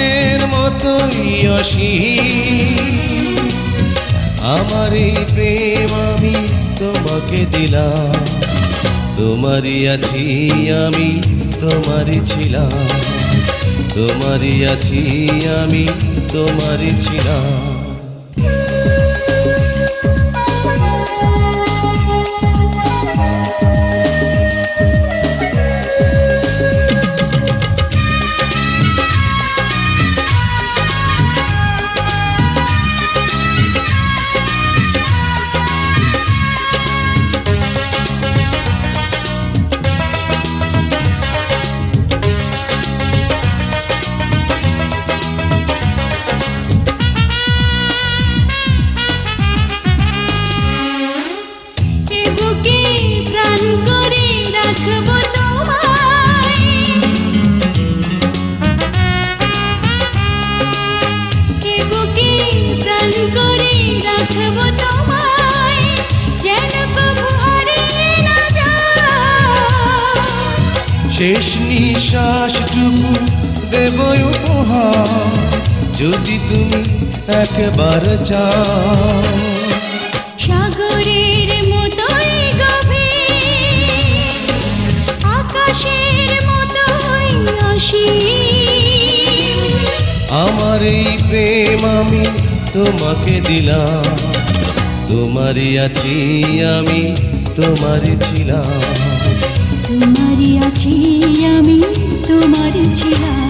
আকাশের মতোই অসীম আমার এই প্রেম আমি তোমাকে দিলাম তোমারই আছি আমি তোমারই ছিলাম তোমারই আছি আমি তোমারই ছিলাম শেষ নিঃশ্বাসটুকু দেব উপহার যদি তুমি একবার চাও সাগরের মতোই গভীর আকাশের মতোই অসীম আমার এই প্রেম আমি তোমাকে দিলাম তোমারই আছি আমি তোমারই ছিলাম তোমারই আছি আমি তোমারই ছিলাম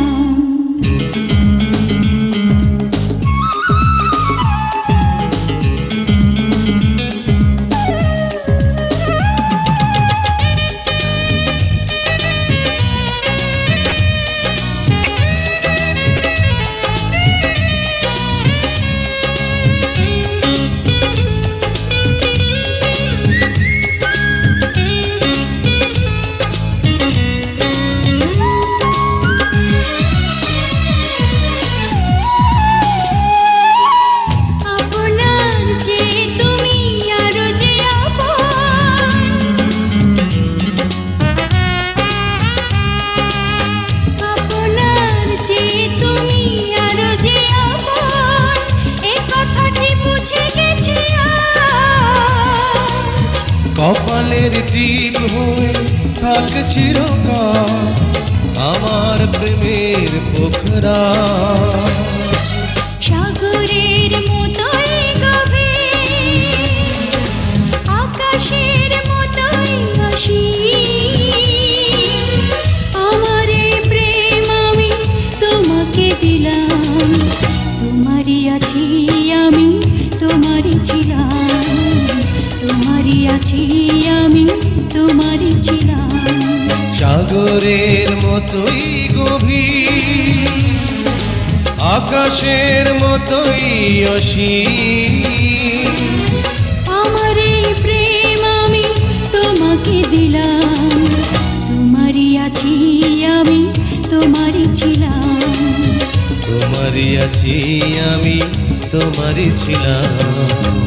কপালের টিপ হয়ে থাক চিরকাল আমার প্রেমের পোখরা সাগরের মতোই গভীর আকাশের মতোই অসীম আমার এই প্রেম আমি তোমাকে দিলাম তোমারই আছি আমি তোমারই ছিলাম তোমারই আছি আমি তোমারই ছিলাম সাগরের মতোই গভীর আকাশের মতোই অসীম আমার এই প্রেম আমি তোমাকে দিলাম তোমারই আছি আমি তোমারই ছিলাম তোমারই আছি আমি তোমারই ছিলাম